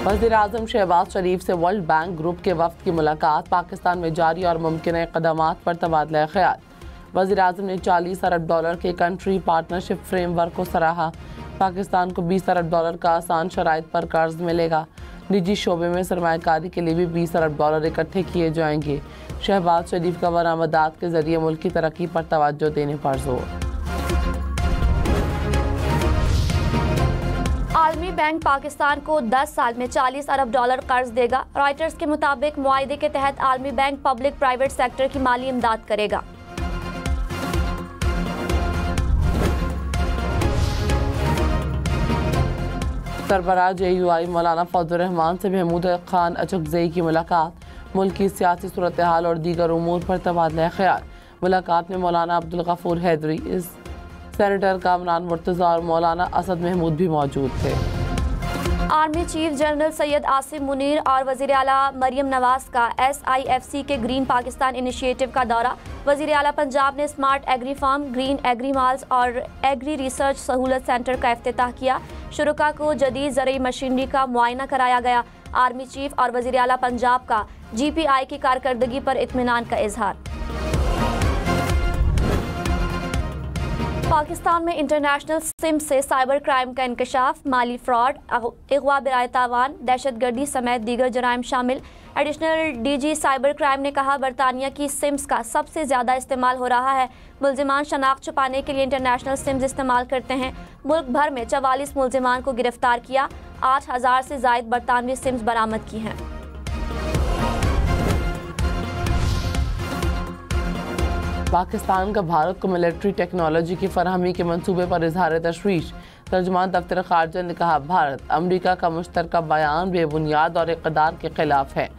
वज़ीर-ए-आज़म शहबाज शरीफ से world bank group के वफ़द की मुलाकात, पाकिस्तान में जारी और मुमकिन इक़दामात पर तबादला ख़याल। वज़ीर-ए-आज़म ने $40 अरब के कंट्री पार्टनरशिप फ्रेमवर्क को सराहा। पाकिस्तान को $20 अरब का आसान शराइत पर कर्ज मिलेगा। निजी शोबे में सरमायाकारी के लिए भी $20 अरब इकट्ठे किए जाएंगे। शहबाज शरीफ का बरामदात के जरिए मुल्क की तरक्की पर तवज्जो देने पर जोर। आलमी बैंक पाकिस्तान को 10 साल में $40 अरब कर्ज देगा। रॉयटर्स के मुताबिक मुआहदे के तहत आलमी बैंक पब्लिक प्राइवेट सेक्टर की माली इमदाद करेगा। सरबराह JUI मौलाना फजल रहमान से महमूद खान अचकज़ई की मुलाकात, मुल्क की सियासी सूरत हाल और दीगर उमूर पर तबादला ख़याल। मुलाकात में मौलाना अब्दुल गफूर हैदरी, सेनेटर कामरान मुर्तज़ा और मौलाना असद महमूद भी मौजूद थे। Army chief general Syed Asim Munir और वज़ीर आला मरियम नवाज का SIFC के ग्रीन पाकिस्तान इनिशिएटिव का दौरा। वज़ीर आला पंजाब ने smart agri farm, green agri malls और एग्री रिसर्च सहूलत सेंटर का इफ्तिताह किया। शुरका को जदीद ज़रई मशीनरी का मुआयना कराया गया। आर्मी चीफ और वज़ीर आला पंजाब का GPI की कारकर्दगी पर इत्मीनान का इजहार। पाकिस्तान में इंटरनेशनल सिम से साइबर क्राइम का इंकशाफ, माली फ्रॉड, अगवा बिराए तावान, दहशतगर्दी समेत दीगर जराइम शामिल। एडिशनल DG साइबर क्राइम ने कहा, बरतानिया की सिम्स का सबसे ज़्यादा इस्तेमाल हो रहा है। मुल्जिमान शनाख्त छुपाने के लिए इंटरनेशनल सिम्स इस्तेमाल करते हैं। मुल्क भर में 44 मुल्जिमान को गिरफ्तार किया। 8000 से ज़ायद बरतानवी सिम्स बरामद की हैं। पाकिस्तान का भारत को मिलिट्री टेक्नोलॉजी की फरहमी के मंसूबे पर इजहार तशवीश। तर्जुमान दफ्तर खारजा ने कहा, भारत अमरीका का मुश्तरका बयान बेबुनियाद और इक़दार के खिलाफ है।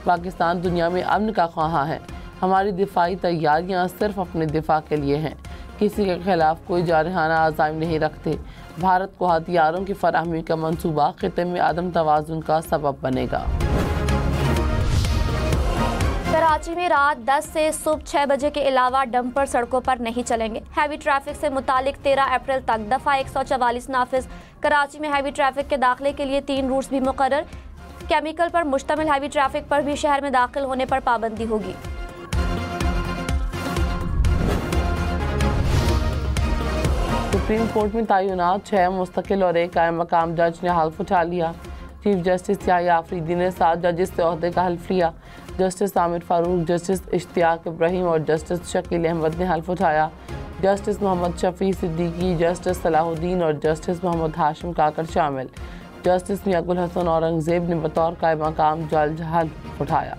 पाकिस्तान दुनिया में अमन का ख्वाहा है। हमारी दिफाई तैयारियां सिर्फ अपने दिफा के लिए हैं, किसी के खिलाफ कोई जारहाना आज़ाइम नहीं रखते। भारत को हथियारों की फरहमी का मंसूबा खिते में अदम तवाज़ुन का सबब बनेगा। कराची में रात 10 से सुबह 6 बजे के अलावा डंपर सड़कों पर नहीं चलेंगे। हैवी ट्रैफिक से मुतालिक 13 अप्रैल तक दफ़ा 144 नाफिज। कराची में हैवी ट्रैफिक के दाखिले के लिए 3 रूट्स भी मुकर्रर। केमिकल पर मुश्तमिल हैवी ट्रैफिक पर भी शहर में दाखिल होने पर पाबंदी होगी। सुप्रीम कोर्ट में तैनात 6 मुस्तकिल और एक कायम मकाम जज ने हल्फ उठा लिया। चीफ जस्टिस याह्या आफरीदी ने 7 जजेस से ओहदे का हल्फ लिया। जस्टिस आमिर फारूक, जस्टिस इश्तियाक इब्राहिम और जस्टिस शकील अहमद ने हल्फ उठाया। जस्टिस मोहम्मद शफी सिद्दीकी, जस्टिस सलाहुद्दीन और जस्टिस मोहम्मद हाशिम काकर शामिल। जस्टिस मियाकुल हसन औरंगजेब ने बतौर कायम मकाम जज हल्फ उठाया।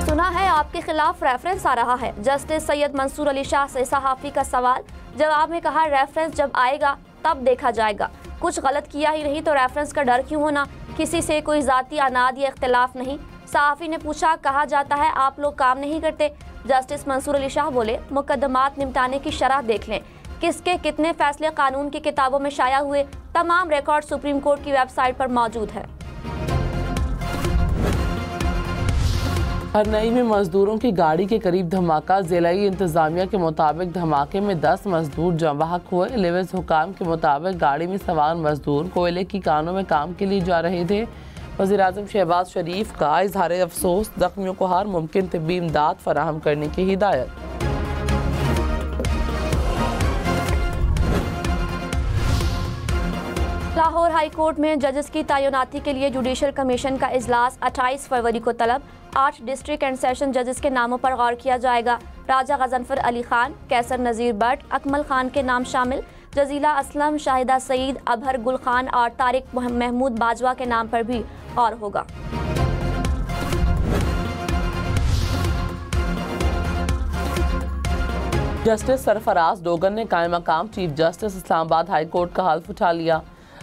सुना है आपके खिलाफ रेफरेंस आ रहा है। जस्टिस सैयद मंसूर अली शाह से सहाफ़ी का सवाल। जवाब में कहा, रेफरेंस जब आएगा तब देखा जाएगा। कुछ गलत किया ही नहीं तो रेफरेंस का डर क्यों होना। किसी से कोई ज़ाती अनाद या इख्तिलाफ नहीं। सहाफ़ी ने पूछा, कहा जाता है आप लोग काम नहीं करते। जस्टिस मंसूर अली शाह बोले, मुकदमात निपटाने की शरह देख लें। किसके कितने फैसले कानून की किताबों में शाया हुए, तमाम रिकॉर्ड सुप्रीम कोर्ट की वेबसाइट पर मौजूद है। हरनई में मजदूरों की गाड़ी के करीब धमाका। ज़िलाई इंतज़ामिया के मुताबिक धमाके में 10 मजदूर जवाहक हुए। लिविस हुकाम के मुताबिक गाड़ी में सवार मजदूर कोयले की कानों में काम के लिए जा रहे थे। वज़ीर-ए-आज़म शहबाज शरीफ का इजहार अफसोस, ज़ख्मियों को हर मुमकिन तिब्बी इमदाद फराहम करने की हिदायत। लाहौर हाई कोर्ट में जजेस की तैनाती के लिए जुडिशल कमीशन का इजलास 28 फरवरी को तलब। 8 डिस्ट्रिक्ट एंड सेशन जजेस के नामों पर गौर किया जाएगा। राजा गजनफर अली खान, कैसर नज़ीर बट, अकमल खान के नाम शामिल। जजीला असलम, शाहिदा सईद, अबहर गुल खान और तारिक महमूद बाजवा के नाम पर भी गौर होगा। जस्टिस सरफराज डोगन ने कायम मकाम chief justice Islamabad high court का हल्फ उठा लिया।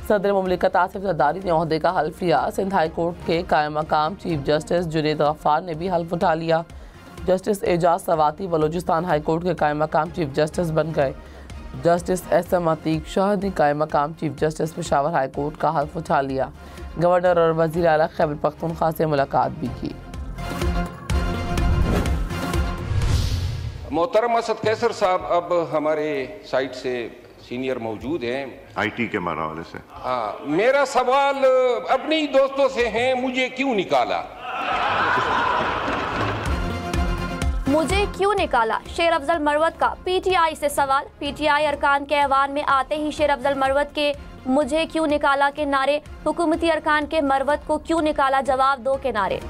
सदर मुमलिकत आसिफ जरदारी ने ओहदे का हल्फ लिया। सिंध हाई कोर्ट के कायम मकाम चीफ जस्टिस जुनैद गफ्फार ने भी हल्फ उठा लिया। Justice Ejaz Swati Balochistan high court के कायम मकाम चीफ जस्टिस बन गए। जस्टिस SM अतीक शाह ने कायम मकाम chief justice Peshawar high court का हल्फ उठा लिया। गवर्नर और वज़ीर आला खैबर पख्तूनख्वा से मुलाकात भी की। मोहतरम असद कैसर साहब अब हमारे साइड से सीनियर मौजूद हैं। आईटी के हवाले से हाँ, मेरा सवाल अपने ही दोस्तों से है, मुझे क्यों निकाला? मुझे क्यों निकाला, शेर अफजल मरवत का पीटीआई से सवाल। पीटीआई अरकान के ऐवान में आते ही शेर अफजल मरवत के मुझे क्यों निकाला के नारे, हुकूमती अरकान के मरवत को क्यों निकाला, जवाब दो के नारे।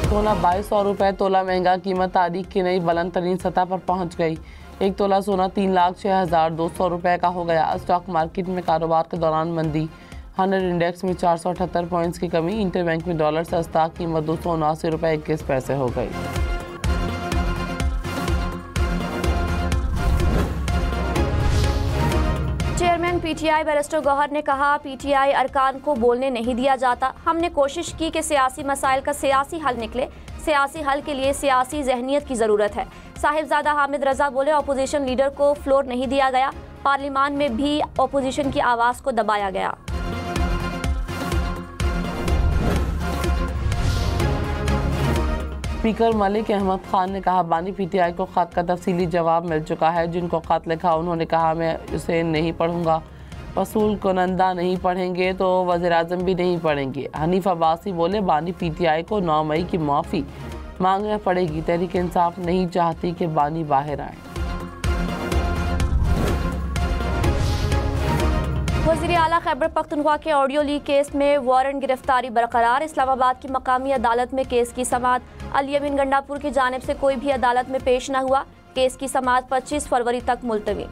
सोना 2200 रुपये तोला महंगा, कीमत तारीख की नई बुलंद तरीन सतह पर पहुंच गई। एक तोला सोना 3,06,200 रुपये का हो गया। स्टॉक मार्केट में कारोबार के दौरान मंदी, 100 इंडेक्स में 478 पॉइंट्स की कमी, इंटरबैंक में डॉलर सस्ता, कीमत 279 रुपये 21 पैसे हो गई। चेयरमैन पीटीआई बैरिस्टर गौहर ने कहा, पीटीआई अरकान को बोलने नहीं दिया जाता। हमने कोशिश की कि सियासी मसाइल का सियासी हल निकले। सियासी हल के लिए सियासी जहनियत की ज़रूरत है। साहिबजादा हामिद रजा बोले, अपोजिशन लीडर को फ्लोर नहीं दिया गया। पार्लियामान में भी अपोजिशन की आवाज़ को दबाया गया। स्पीकर मलिक अहमद खान ने कहा, बानी पीटीआई को खत का तफसीली जवाब मिल चुका है। जिनको खत लिखा उन्होंने कहा मैं उसे नहीं पढ़ूंगा। वसूल कुनंदा नहीं पढ़ेंगे तो वज़ीर-ए-आज़म भी नहीं पढ़ेंगे। हनीफ अब्बासी बोले, बानी पीटीआई को 9 मई की माफ़ी मांगना पड़ेगी। तहरीक इंसाफ नहीं चाहती कि बानी बाहर आए। वज़ीर आला खैबर पख्तूनख्वा के ऑडियो लीक केस में वारंट गिरफ्तारी बरकरार। इस्लामाबाद की मकामी अदालत में केस की समाअत। अली अमीन गंडापुर की जानिब से कोई भी अदालत में पेश न हुआ। केस की समाअत 25 फरवरी तक मुलतवी।